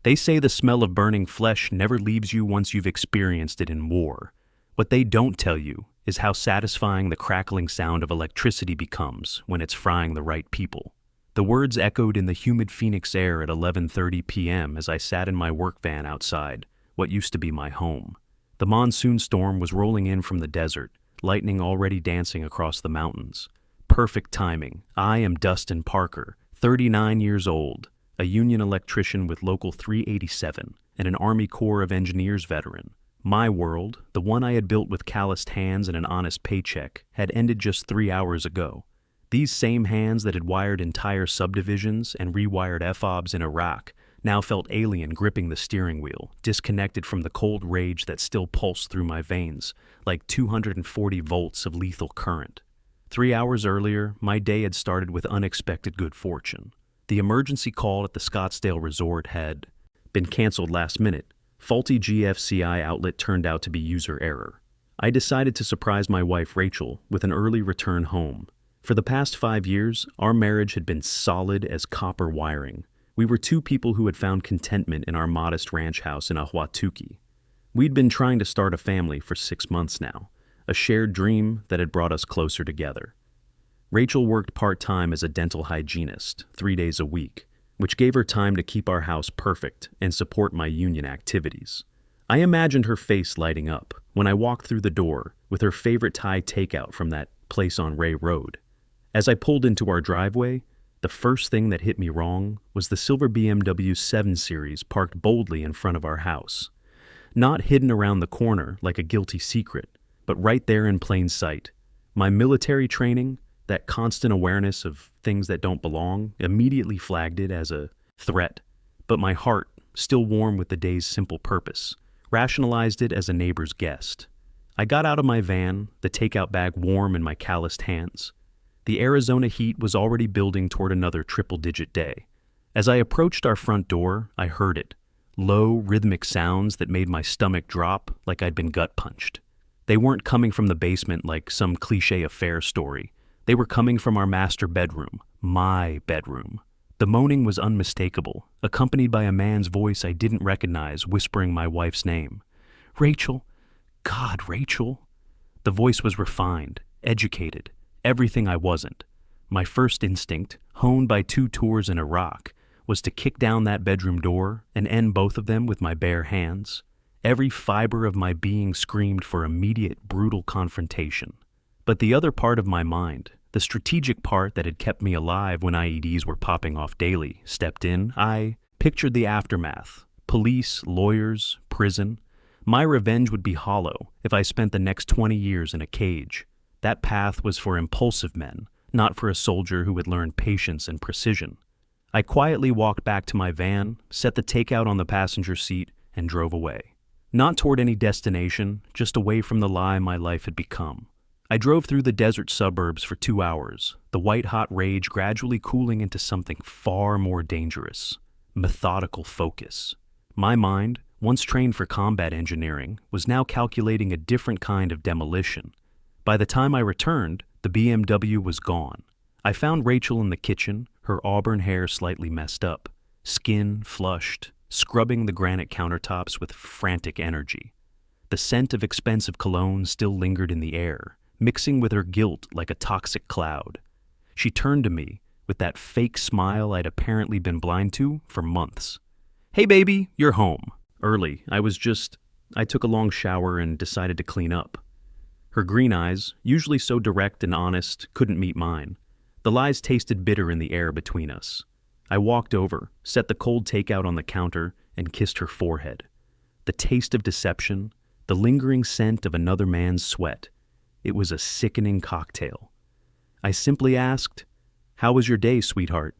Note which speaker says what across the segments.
Speaker 1: They say the smell of burning flesh never leaves you once you've experienced it in war. What they don't tell you is how satisfying the crackling sound of electricity becomes when it's frying the right people. The words echoed in the humid Phoenix air at 11:30 p.m. as I sat in my work van outside what used to be my home. The monsoon storm was rolling in from the desert, lightning already dancing across the mountains. Perfect timing. I am Dustin Parker, 39 years old, a union electrician with Local 387 and an Army Corps of Engineers veteran. My world, the one I had built with calloused hands and an honest paycheck, had ended just 3 hours ago. These same hands that had wired entire subdivisions and rewired FOBs in Iraq now felt alien gripping the steering wheel, disconnected from the cold rage that still pulsed through my veins, like 240 volts of lethal current. 3 hours earlier, my day had started with unexpected good fortune. The emergency call at the Scottsdale resort had been canceled last minute. Faulty GFCI outlet turned out to be user error. I decided to surprise my wife Rachel with an early return home. For the past 5 years, our marriage had been solid as copper wiring. We were two people who had found contentment in our modest ranch house in Ahwatukee. We'd been trying to start a family for 6 months now, a shared dream that had brought us closer together. Rachel worked part-time as a dental hygienist, 3 days a week, which gave her time to keep our house perfect and support my union activities. I imagined her face lighting up when I walked through the door with her favorite Thai takeout from that place on Ray Road. As I pulled into our driveway, the first thing that hit me wrong was the silver BMW 7 Series parked boldly in front of our house. Not hidden around the corner like a guilty secret, but right there in plain sight. My military training, that constant awareness of things that don't belong, immediately flagged it as a threat. But my heart, still warm with the day's simple purpose, rationalized it as a neighbor's guest. I got out of my van, the takeout bag warm in my calloused hands. The Arizona heat was already building toward another triple-digit day. As I approached our front door, I heard it. Low, rhythmic sounds that made my stomach drop like I'd been gut-punched. They weren't coming from the basement like some cliché affair story. They were coming from our master bedroom, my bedroom. The moaning was unmistakable, accompanied by a man's voice I didn't recognize whispering my wife's name. Rachel. God, Rachel. The voice was refined, educated. Everything I wasn't. My first instinct, honed by 2 tours in Iraq, was to kick down that bedroom door and end both of them with my bare hands. Every fiber of my being screamed for immediate, brutal confrontation. But the other part of my mind, the strategic part that had kept me alive when IEDs were popping off daily, stepped in. I pictured the aftermath. Police, lawyers, prison. My revenge would be hollow if I spent the next 20 years in a cage. That path was for impulsive men, not for a soldier who had learned patience and precision. I quietly walked back to my van, set the takeout on the passenger seat, and drove away. Not toward any destination, just away from the lie my life had become. I drove through the desert suburbs for 2 hours, the white-hot rage gradually cooling into something far more dangerous. Methodical focus. My mind, once trained for combat engineering, was now calculating a different kind of demolition. By the time I returned, the BMW was gone. I found Rachel in the kitchen, her auburn hair slightly messed up, skin flushed, scrubbing the granite countertops with frantic energy. The scent of expensive cologne still lingered in the air, mixing with her guilt like a toxic cloud. She turned to me with that fake smile I'd apparently been blind to for months. Hey baby, you're home. Early. I took a long shower and decided to clean up. Her green eyes, usually so direct and honest, couldn't meet mine. The lies tasted bitter in the air between us. I walked over, set the cold takeout on the counter, and kissed her forehead. The taste of deception, the lingering scent of another man's sweat. It was a sickening cocktail. I simply asked, "How was your day, sweetheart?"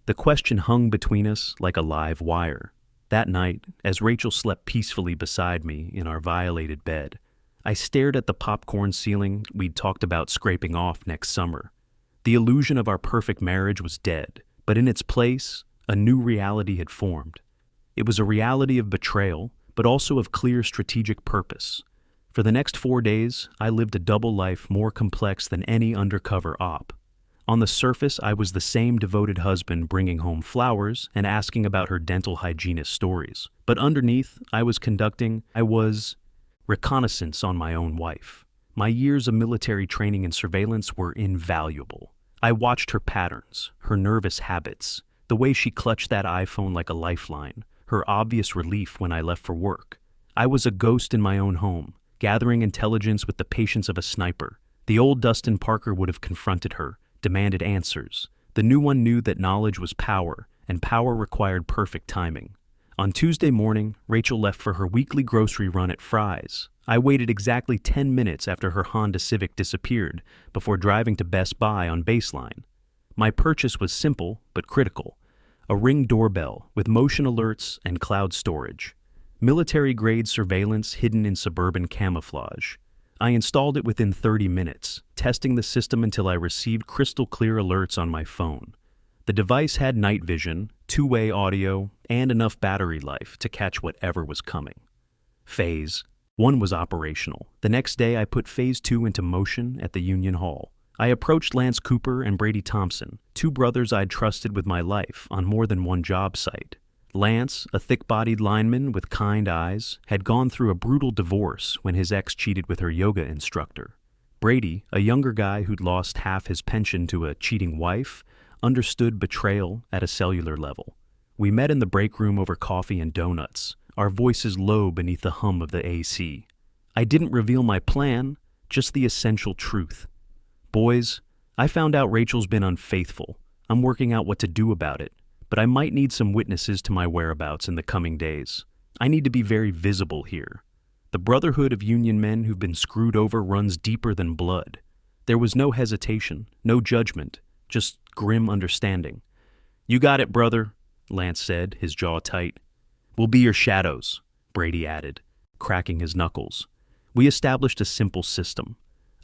Speaker 1: The question hung between us like a live wire. That night, as Rachel slept peacefully beside me in our violated bed, I stared at the popcorn ceiling we'd talked about scraping off next summer. The illusion of our perfect marriage was dead, but in its place, a new reality had formed. It was a reality of betrayal, but also of clear strategic purpose. For the next 4 days, I lived a double life more complex than any undercover op. On the surface, I was the same devoted husband bringing home flowers and asking about her dental hygienist stories. But underneath, I was reconnaissance on my own wife. My years of military training and surveillance were invaluable. I watched her patterns, her nervous habits, the way she clutched that iPhone like a lifeline, her obvious relief when I left for work. I was a ghost in my own home, gathering intelligence with the patience of a sniper. The old Dustin Parker would have confronted her, demanded answers. The new one knew that knowledge was power, and power required perfect timing. On Tuesday morning, Rachel left for her weekly grocery run at Fry's. I waited exactly 10 minutes after her Honda Civic disappeared before driving to Best Buy on Baseline. My purchase was simple but critical: a Ring doorbell with motion alerts and cloud storage. Military-grade surveillance hidden in suburban camouflage. I installed it within 30 minutes, testing the system until I received crystal-clear alerts on my phone. The device had night vision, two-way audio, and enough battery life to catch whatever was coming. Phase 1 was operational. The next day, I put Phase 2 into motion at the Union Hall. I approached Lance Cooper and Brady Thompson, two brothers I'd trusted with my life on more than one job site. Lance, a thick-bodied lineman with kind eyes, had gone through a brutal divorce when his ex cheated with her yoga instructor. Brady, a younger guy who'd lost half his pension to a cheating wife, understood betrayal at a cellular level. We met in the break room over coffee and donuts, our voices low beneath the hum of the AC. I didn't reveal my plan, just the essential truth. Boys, I found out Rachel's been unfaithful. I'm working out what to do about it, but I might need some witnesses to my whereabouts in the coming days. I need to be very visible here. The brotherhood of union men who've been screwed over runs deeper than blood. There was no hesitation, no judgment, just grim understanding. "You got it, brother," Lance said, his jaw tight. "We'll be your shadows," Brady added, cracking his knuckles. We established a simple system.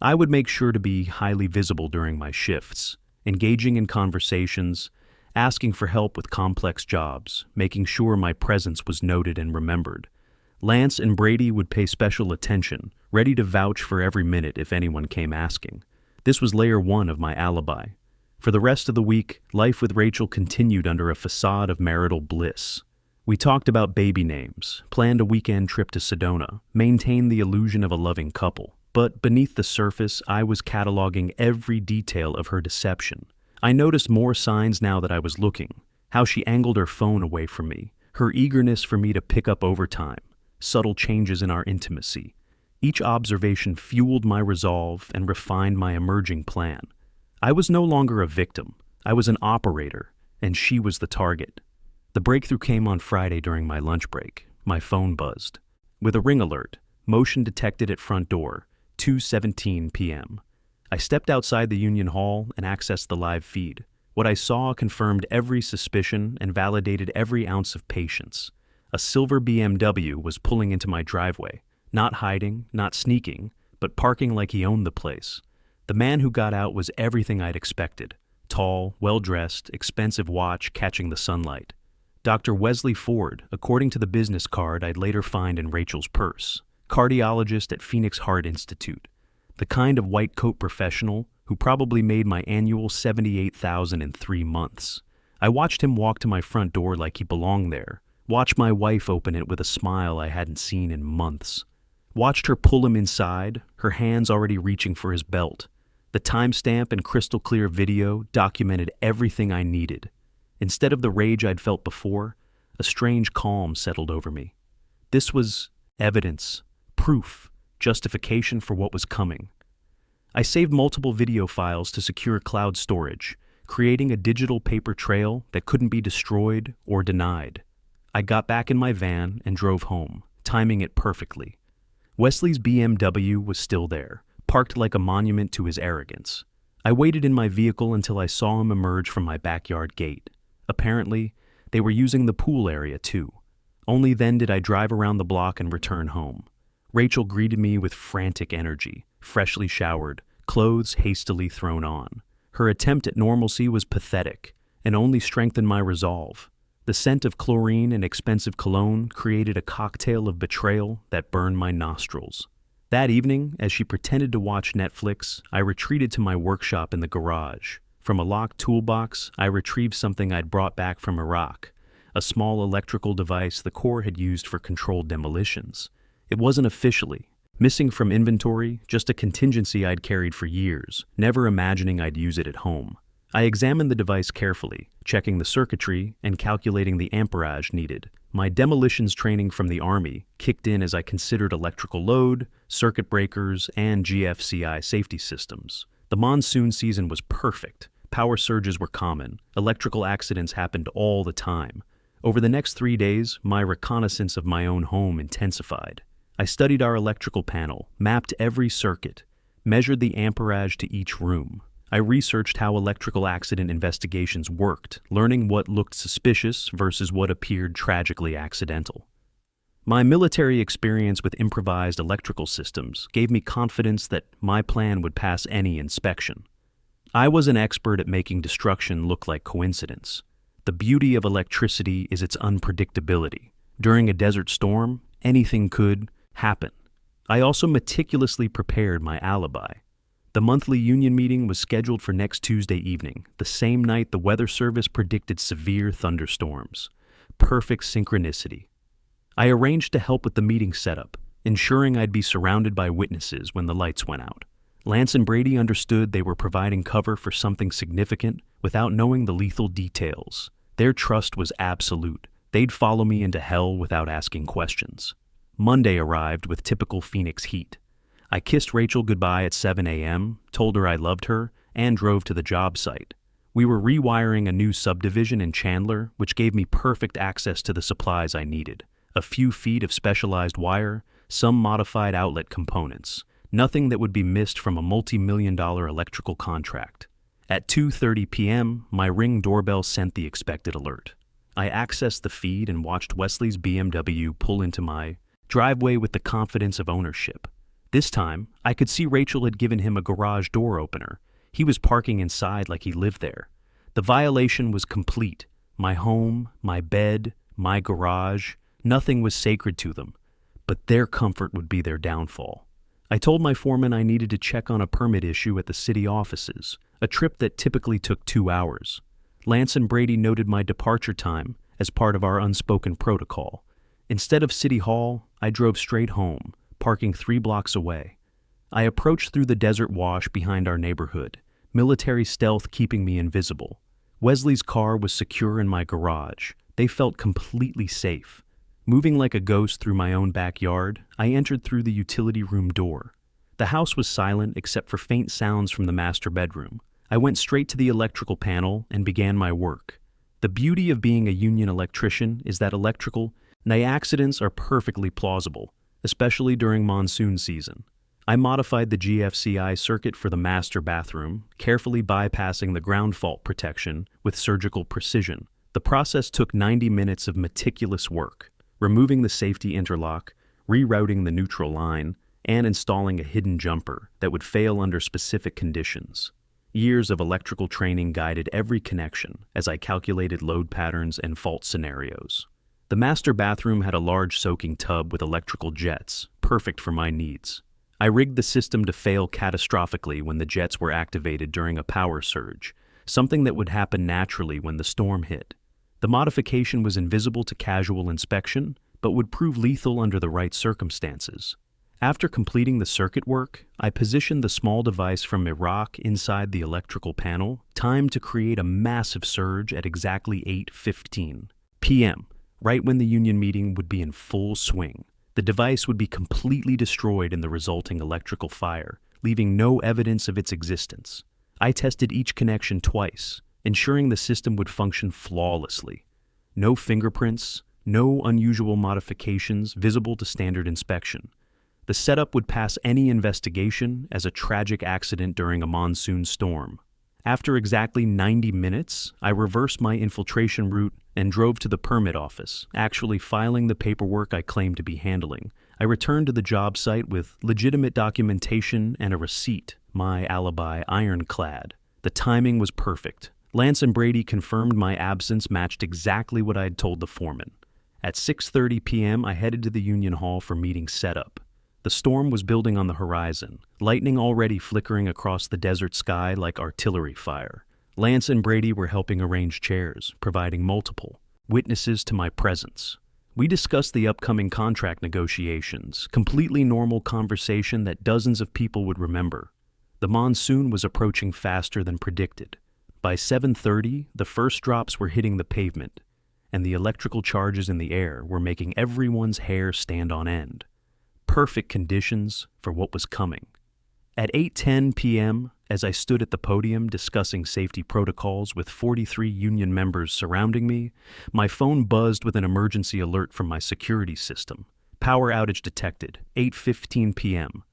Speaker 1: I would make sure to be highly visible during my shifts, engaging in conversations, asking for help with complex jobs, making sure my presence was noted and remembered. Lance and Brady would pay special attention, ready to vouch for every minute if anyone came asking. This was layer 1 of my alibi. For the rest of the week, life with Rachel continued under a facade of marital bliss. We talked about baby names, planned a weekend trip to Sedona, maintained the illusion of a loving couple. But beneath the surface, I was cataloging every detail of her deception. I noticed more signs now that I was looking: how she angled her phone away from me, her eagerness for me to pick up overtime, subtle changes in our intimacy. Each observation fueled my resolve and refined my emerging plan. I was no longer a victim. I was an operator, and she was the target. The breakthrough came on Friday during my lunch break. My phone buzzed. With a ring alert, motion detected at front door, 2:17 p.m. I stepped outside the Union Hall and accessed the live feed. What I saw confirmed every suspicion and validated every ounce of patience. A silver BMW was pulling into my driveway, not hiding, not sneaking, but parking like he owned the place. The man who got out was everything I'd expected: tall, well-dressed, expensive watch catching the sunlight. Dr. Wesley Ford, according to the business card I'd later find in Rachel's purse. Cardiologist at Phoenix Heart Institute. The kind of white coat professional who probably made my annual $78,000 in 3 months. I watched him walk to my front door like he belonged there. Watched my wife open it with a smile I hadn't seen in months. Watched her pull him inside, her hands already reaching for his belt. The timestamp and crystal clear video documented everything I needed. Instead of the rage I'd felt before, a strange calm settled over me. This was evidence, proof, justification for what was coming. I saved multiple video files to secure cloud storage, creating a digital paper trail that couldn't be destroyed or denied. I got back in my van and drove home, timing it perfectly. Wesley's BMW was still there, parked like a monument to his arrogance. I waited in my vehicle until I saw him emerge from my backyard gate. Apparently, they were using the pool area too. Only then did I drive around the block and return home. Rachel greeted me with frantic energy, freshly showered, clothes hastily thrown on. Her attempt at normalcy was pathetic and only strengthened my resolve. The scent of chlorine and expensive cologne created a cocktail of betrayal that burned my nostrils. That evening, as she pretended to watch Netflix, I retreated to my workshop in the garage. From a locked toolbox, I retrieved something I'd brought back from Iraq, a small electrical device the Corps had used for controlled demolitions. It wasn't officially missing from inventory, just a contingency I'd carried for years, never imagining I'd use it at home. I examined the device carefully, checking the circuitry and calculating the amperage needed. My demolitions training from the Army kicked in as I considered electrical load, circuit breakers, and GFCI safety systems. The monsoon season was perfect. Power surges were common. Electrical accidents happened all the time. Over the next 3 days, my reconnaissance of my own home intensified. I studied our electrical panel, mapped every circuit, measured the amperage to each room. I researched how electrical accident investigations worked, learning what looked suspicious versus what appeared tragically accidental. My military experience with improvised electrical systems gave me confidence that my plan would pass any inspection. I was an expert at making destruction look like coincidence. The beauty of electricity is its unpredictability. During a desert storm, anything could happen. I also meticulously prepared my alibi. The monthly union meeting was scheduled for next Tuesday evening, the same night the weather service predicted severe thunderstorms. Perfect synchronicity. I arranged to help with the meeting setup, ensuring I'd be surrounded by witnesses when the lights went out. Lance and Brady understood they were providing cover for something significant without knowing the lethal details. Their trust was absolute. They'd follow me into hell without asking questions. Monday arrived with typical Phoenix heat. I kissed Rachel goodbye at 7 a.m., told her I loved her, and drove to the job site. We were rewiring a new subdivision in Chandler, which gave me perfect access to the supplies I needed. A few feet of specialized wire, some modified outlet components. Nothing that would be missed from a multi-million-dollar electrical contract. At 2:30 p.m., my Ring doorbell sent the expected alert. I accessed the feed and watched Wesley's BMW pull into my driveway with the confidence of ownership. This time, I could see Rachel had given him a garage door opener. He was parking inside like he lived there. The violation was complete. My home, my bed, my garage, nothing was sacred to them. But their comfort would be their downfall. I told my foreman I needed to check on a permit issue at the city offices, a trip that typically took 2 hours. Lance and Brady noted my departure time as part of our unspoken protocol. Instead of City Hall, I drove straight home, parking 3 blocks away. I approached through the desert wash behind our neighborhood, military stealth keeping me invisible. Wesley's car was secure in my garage. They felt completely safe. Moving like a ghost through my own backyard, I entered through the utility room door. The house was silent except for faint sounds from the master bedroom. I went straight to the electrical panel and began my work. The beauty of being a union electrician is that electrical accidents are perfectly plausible, especially during monsoon season. I modified the GFCI circuit for the master bathroom, carefully bypassing the ground fault protection with surgical precision. The process took 90 minutes of meticulous work, removing the safety interlock, rerouting the neutral line, and installing a hidden jumper that would fail under specific conditions. Years of electrical training guided every connection as I calculated load patterns and fault scenarios. The master bathroom had a large soaking tub with electrical jets, perfect for my needs. I rigged the system to fail catastrophically when the jets were activated during a power surge, something that would happen naturally when the storm hit. The modification was invisible to casual inspection, but would prove lethal under the right circumstances. After completing the circuit work, I positioned the small device from Iraq inside the electrical panel, timed to create a massive surge at exactly 8:15 p.m., right when the union meeting would be in full swing. The device would be completely destroyed in the resulting electrical fire, leaving no evidence of its existence. I tested each connection twice, ensuring the system would function flawlessly. No fingerprints, no unusual modifications visible to standard inspection. The setup would pass any investigation as a tragic accident during a monsoon storm. After exactly 90 minutes, I reversed my infiltration route and drove to the permit office, actually filing the paperwork I claimed to be handling. I returned to the job site with legitimate documentation and a receipt, my alibi ironclad. The timing was perfect. Lance and Brady confirmed my absence matched exactly what I had told the foreman. At 6:30 p.m., I headed to the Union Hall for meeting setup. The storm was building on the horizon, lightning already flickering across the desert sky like artillery fire. Lance and Brady were helping arrange chairs, providing multiple witnesses to my presence. We discussed the upcoming contract negotiations, completely normal conversation that dozens of people would remember. The monsoon was approaching faster than predicted. By 7:30, the first drops were hitting the pavement, and the electrical charges in the air were making everyone's hair stand on end. Perfect conditions for what was coming. At 8:10 p.m., as I stood at the podium discussing safety protocols with 43 union members surrounding me, my phone buzzed with an emergency alert from my security system. Power outage detected, 8:15 p.m.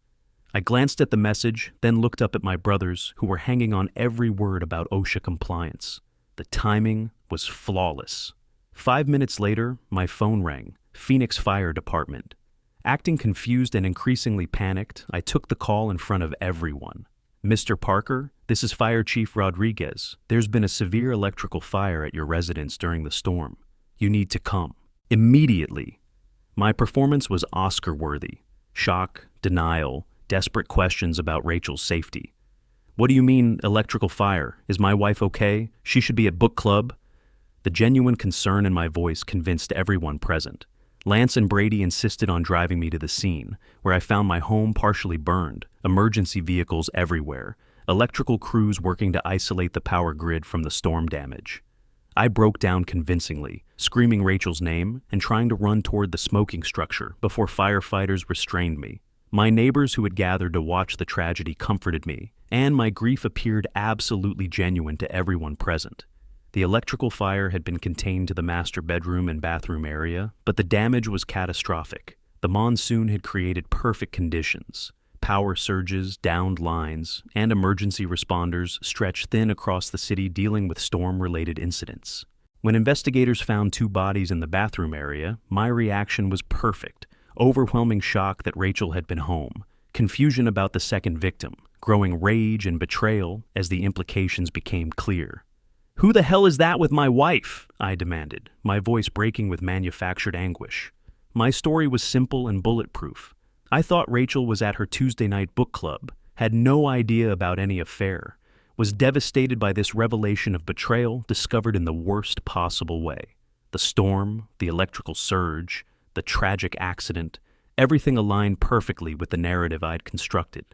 Speaker 1: I glanced at the message, then looked up at my brothers, who were hanging on every word about OSHA compliance. The timing was flawless. 5 minutes later, my phone rang. Phoenix Fire Department. Acting confused and increasingly panicked, I took the call in front of everyone. "Mr. Parker, this is Fire Chief Rodriguez. There's been a severe electrical fire at your residence during the storm. You need to come. Immediately." My performance was Oscar-worthy. Shock, denial, desperate questions about Rachel's safety. "What do you mean, electrical fire? Is my wife okay? She should be at book club." The genuine concern in my voice convinced everyone present. Lance and Brady insisted on driving me to the scene, where I found my home partially burned, emergency vehicles everywhere, electrical crews working to isolate the power grid from the storm damage. I broke down convincingly, screaming Rachel's name and trying to run toward the smoking structure before firefighters restrained me. My neighbors who had gathered to watch the tragedy comforted me, and my grief appeared absolutely genuine to everyone present. The electrical fire had been contained to the master bedroom and bathroom area, but the damage was catastrophic. The monsoon had created perfect conditions. Power surges, downed lines, and emergency responders stretched thin across the city dealing with storm-related incidents. When investigators found 2 bodies in the bathroom area, my reaction was perfect. Overwhelming shock that Rachel had been home, confusion about the second victim, growing rage and betrayal as the implications became clear. "Who the hell is that with my wife?" I demanded, my voice breaking with manufactured anguish. My story was simple and bulletproof. I thought Rachel was at her Tuesday night book club, had no idea about any affair, was devastated by this revelation of betrayal discovered in the worst possible way. The storm, the electrical surge, the tragic accident, everything aligned perfectly with the narrative I'd constructed.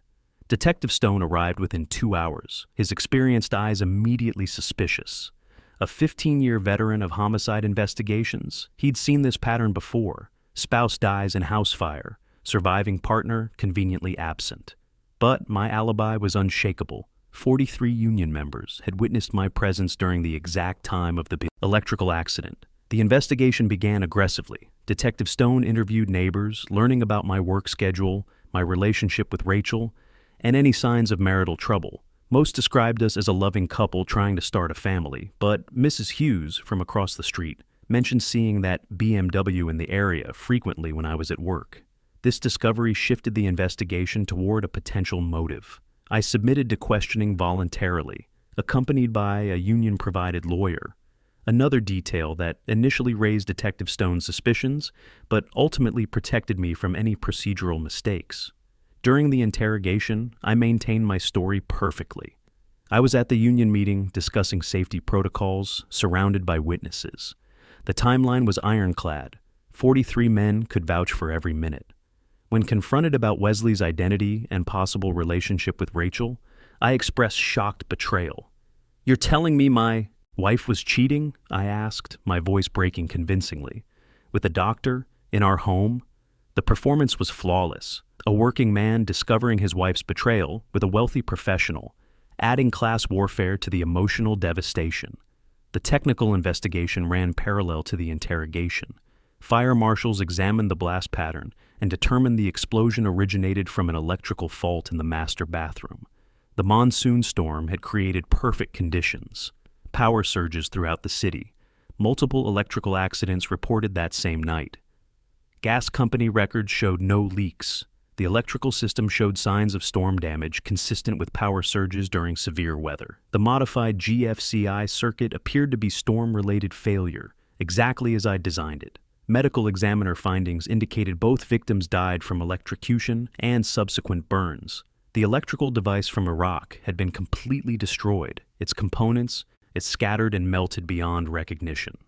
Speaker 1: Detective Stone arrived within 2 hours, his experienced eyes immediately suspicious. A 15-year veteran of homicide investigations, he'd seen this pattern before. Spouse dies in house fire, surviving partner conveniently absent. But my alibi was unshakable. 43 union members had witnessed my presence during the exact time of the electrical accident. The investigation began aggressively. Detective Stone interviewed neighbors, learning about my work schedule, my relationship with Rachel, and any signs of marital trouble. Most described us as a loving couple trying to start a family, but Mrs. Hughes, from across the street, mentioned seeing that BMW in the area frequently when I was at work. This discovery shifted the investigation toward a potential motive. I submitted to questioning voluntarily, accompanied by a union-provided lawyer. Another detail that initially raised Detective Stone's suspicions, but ultimately protected me from any procedural mistakes. During the interrogation, I maintained my story perfectly. I was at the union meeting discussing safety protocols, surrounded by witnesses. The timeline was ironclad. 43 men could vouch for every minute. When confronted about Wesley's identity and possible relationship with Rachel, I expressed shocked betrayal. "You're telling me my wife was cheating?" I asked, my voice breaking convincingly. "With a doctor? In our home?" The performance was flawless. A working man discovering his wife's betrayal with a wealthy professional, adding class warfare to the emotional devastation. The technical investigation ran parallel to the interrogation. Fire marshals examined the blast pattern and determined the explosion originated from an electrical fault in the master bathroom. The monsoon storm had created perfect conditions. Power surges throughout the city. Multiple electrical accidents reported that same night. Gas company records showed no leaks. The electrical system showed signs of storm damage consistent with power surges during severe weather. The modified GFCI circuit appeared to be storm-related failure, exactly as I designed it. Medical examiner findings indicated both victims died from electrocution and subsequent burns. The electrical device from Iraq had been completely destroyed, its components, scattered and melted beyond recognition.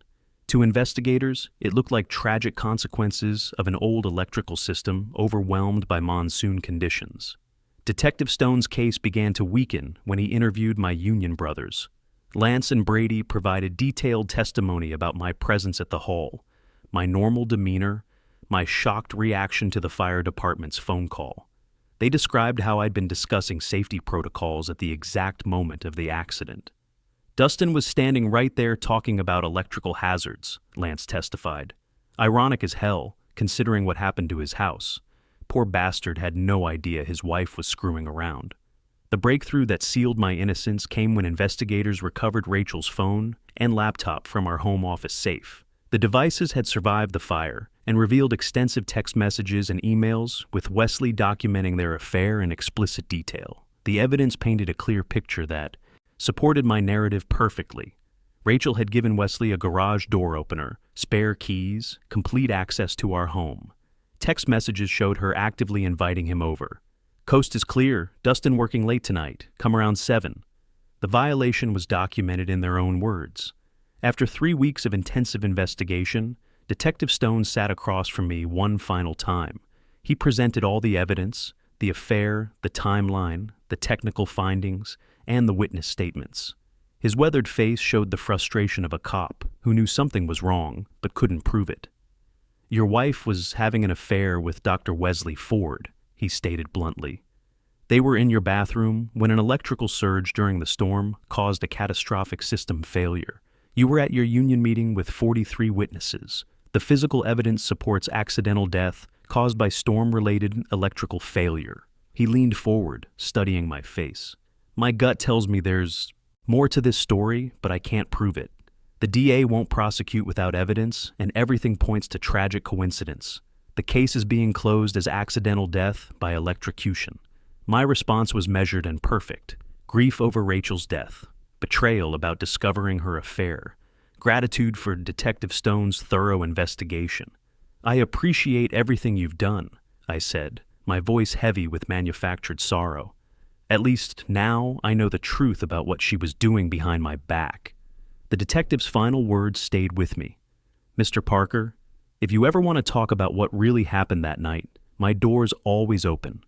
Speaker 1: To investigators, it looked like tragic consequences of an old electrical system overwhelmed by monsoon conditions. Detective Stone's case began to weaken when he interviewed my union brothers. Lance and Brady provided detailed testimony about my presence at the hall, my normal demeanor, my shocked reaction to the fire department's phone call. They described how I'd been discussing safety protocols at the exact moment of the accident. Dustin was standing right there talking about electrical hazards, Lance testified. Ironic as hell, considering what happened to his house. Poor bastard had no idea his wife was screwing around. The breakthrough that sealed my innocence came when investigators recovered Rachel's phone and laptop from our home office safe. The devices had survived the fire and revealed extensive text messages and emails with Wesley documenting their affair in explicit detail. The evidence painted a clear picture that supported my narrative perfectly. Rachel had given Wesley a garage door opener, spare keys, complete access to our home. Text messages showed her actively inviting him over. "Coast is clear, Dustin working late tonight, come around 7. The violation was documented in their own words. After 3 weeks of intensive investigation, Detective Stone sat across from me one final time. He presented all the evidence, the affair, the timeline, the technical findings, and the witness statements. His weathered face showed the frustration of a cop who knew something was wrong but couldn't prove it. "Your wife was having an affair with Dr. Wesley Ford," he stated bluntly. "They were in your bathroom when an electrical surge during the storm caused a catastrophic system failure. You were at your union meeting with 43 witnesses. The physical evidence supports accidental death caused by storm-related electrical failure." He leaned forward, studying my face. "My gut tells me there's more to this story, but I can't prove it. The DA won't prosecute without evidence, and everything points to tragic coincidence. The case is being closed as accidental death by electrocution." My response was measured and perfect. Grief over Rachel's death, betrayal about discovering her affair, gratitude for Detective Stone's thorough investigation. "I appreciate everything you've done," I said, my voice heavy with manufactured sorrow. "At least now I know the truth about what she was doing behind my back." The detective's final words stayed with me. "Mr. Parker, if you ever want to talk about what really happened that night, my door's always open.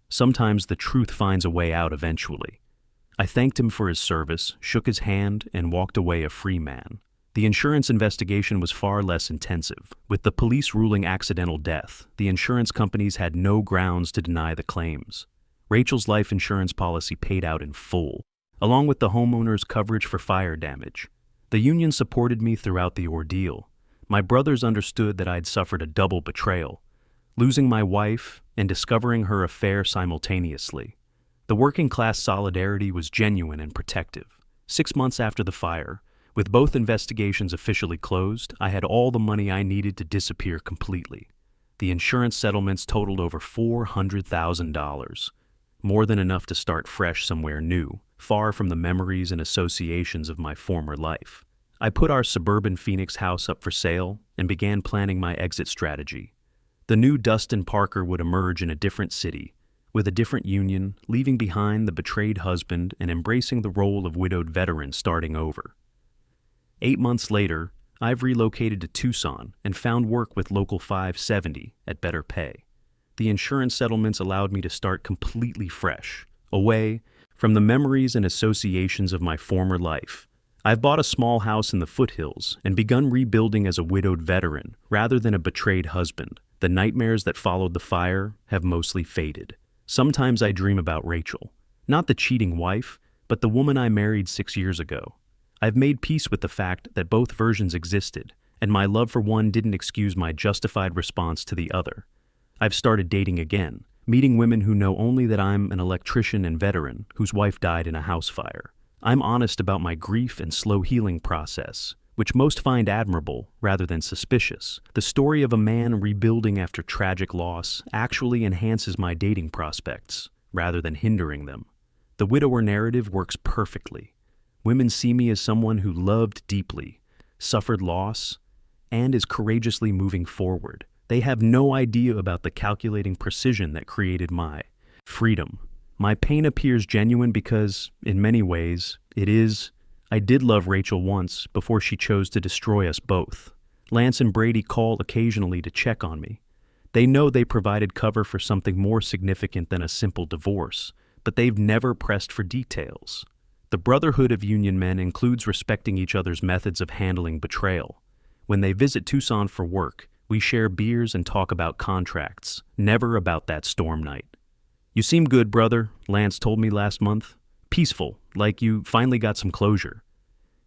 Speaker 1: Sometimes the truth finds a way out eventually." I thanked him for his service, shook his hand, and walked away a free man. The insurance investigation was far less intensive. With the police ruling accidental death, the insurance companies had no grounds to deny the claims. Rachel's life insurance policy paid out in full, along with the homeowner's coverage for fire damage. The union supported me throughout the ordeal. My brothers understood that I'd suffered a double betrayal, losing my wife and discovering her affair simultaneously. The working-class solidarity was genuine and protective. 6 months after the fire, with both investigations officially closed, I had all the money I needed to disappear completely. The insurance settlements totaled over $400,000. More than enough to start fresh somewhere new, far from the memories and associations of my former life. I put our suburban Phoenix house up for sale and began planning my exit strategy. The new Dustin Parker would emerge in a different city, with a different union, leaving behind the betrayed husband and embracing the role of widowed veteran starting over. 8 months later, I've relocated to Tucson and found work with Local 570 at better pay. The insurance settlements allowed me to start completely fresh, away from the memories and associations of my former life. I've bought a small house in the foothills and begun rebuilding as a widowed veteran rather than a betrayed husband. The nightmares that followed the fire have mostly faded. Sometimes I dream about Rachel, not the cheating wife, but the woman I married 6 years ago. I've made peace with the fact that both versions existed, and my love for one didn't excuse my justified response to the other. I've started dating again, meeting women who know only that I'm an electrician and veteran whose wife died in a house fire. I'm honest about my grief and slow healing process, which most find admirable rather than suspicious. The story of a man rebuilding after tragic loss actually enhances my dating prospects rather than hindering them. The widower narrative works perfectly. Women see me as someone who loved deeply, suffered loss, and is courageously moving forward. They have no idea about the calculating precision that created my freedom, My pain appears genuine because, in many ways, it is. I did love Rachel once before she chose to destroy us both. Lance and Brady call occasionally to check on me. They know they provided cover for something more significant than a simple divorce, but they've never pressed for details. The brotherhood of union men includes respecting each other's methods of handling betrayal. When they visit Tucson for work, we share beers and talk about contracts, never about that storm night. "You seem good, brother," Lance told me last month. "Peaceful, like you finally got some closure."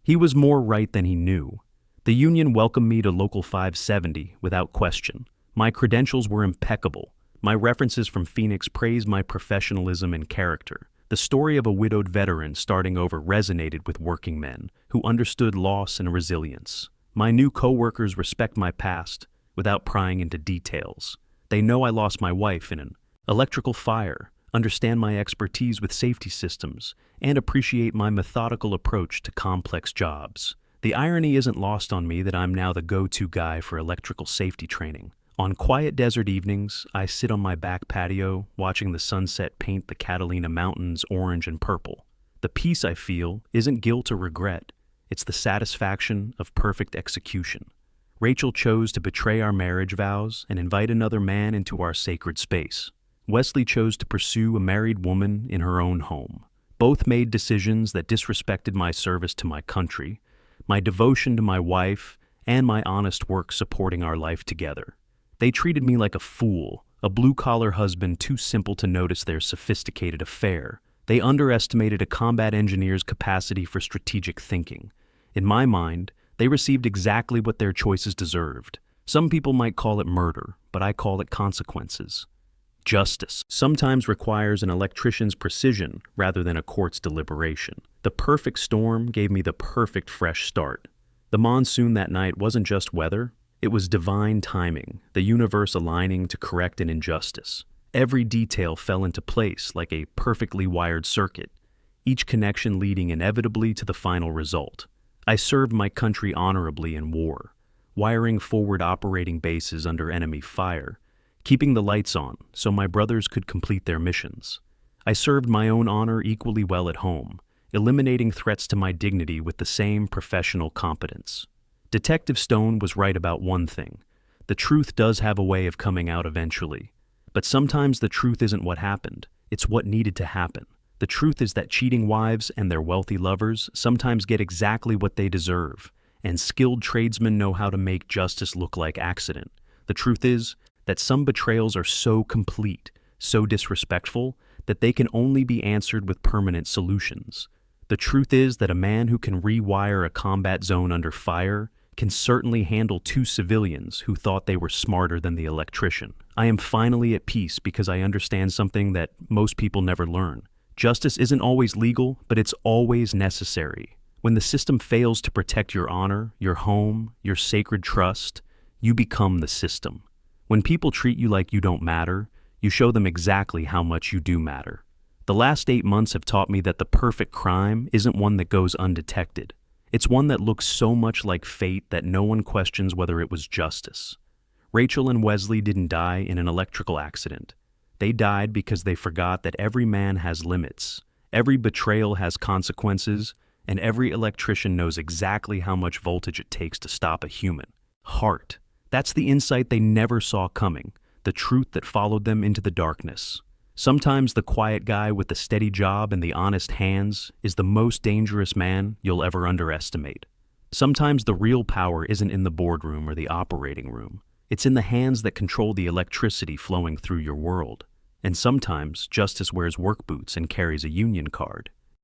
Speaker 1: He was more right than he knew. The union welcomed me to Local 570 without question. My credentials were impeccable. My references from Phoenix praised my professionalism and character. The story of a widowed veteran starting over resonated with working men who understood loss and resilience. My new coworkers respect my past without prying into details. They know I lost my wife in an electrical fire, understand my expertise with safety systems, and appreciate my methodical approach to complex jobs. The irony isn't lost on me that I'm now the go-to guy for electrical safety training. On quiet desert evenings, I sit on my back patio, watching the sunset paint the Catalina Mountains orange and purple. The peace I feel isn't guilt or regret. It's the satisfaction of perfect execution. Rachel chose to betray our marriage vows and invite another man into our sacred space. Wesley chose to pursue a married woman in her own home. Both made decisions that disrespected my service to my country, my devotion to my wife, and my honest work supporting our life together. They treated me like a fool, a blue-collar husband too simple to notice their sophisticated affair. They underestimated a combat engineer's capacity for strategic thinking. In my mind, they received exactly what their choices deserved. Some people might call it murder, but I call it consequences. Justice sometimes requires an electrician's precision rather than a court's deliberation. The perfect storm gave me the perfect fresh start. The monsoon that night wasn't just weather, it was divine timing, the universe aligning to correct an injustice. Every detail fell into place like a perfectly wired circuit, each connection leading inevitably to the final result. I served my country honorably in war, wiring forward operating bases under enemy fire, keeping the lights on so my brothers could complete their missions. I served my own honor equally well at home, eliminating threats to my dignity with the same professional competence. Detective Stone was right about one thing. The truth does have a way of coming out eventually. But sometimes the truth isn't what happened, it's what needed to happen. The truth is that cheating wives and their wealthy lovers sometimes get exactly what they deserve, and skilled tradesmen know how to make justice look like accident. The truth is that some betrayals are so complete, so disrespectful, that they can only be answered with permanent solutions. The truth is that a man who can rewire a combat zone under fire can certainly handle two civilians who thought they were smarter than the electrician. I am finally at peace because I understand something that most people never learn. Justice isn't always legal, but it's always necessary. When the system fails to protect your honor, your home, your sacred trust, you become the system. When people treat you like you don't matter, you show them exactly how much you do matter. The last 8 months have taught me that the perfect crime isn't one that goes undetected. It's one that looks so much like fate that no one questions whether it was justice. Rachel and Wesley didn't die in an electrical accident. They died because they forgot that every man has limits, every betrayal has consequences, and every electrician knows exactly how much voltage it takes to stop a human heart. That's the insight they never saw coming, the truth that followed them into the darkness. Sometimes the quiet guy with the steady job and the honest hands is the most dangerous man you'll ever underestimate. Sometimes the real power isn't in the boardroom or the operating room. It's in the hands that control the electricity flowing through your world. And sometimes justice wears work boots and carries a union card.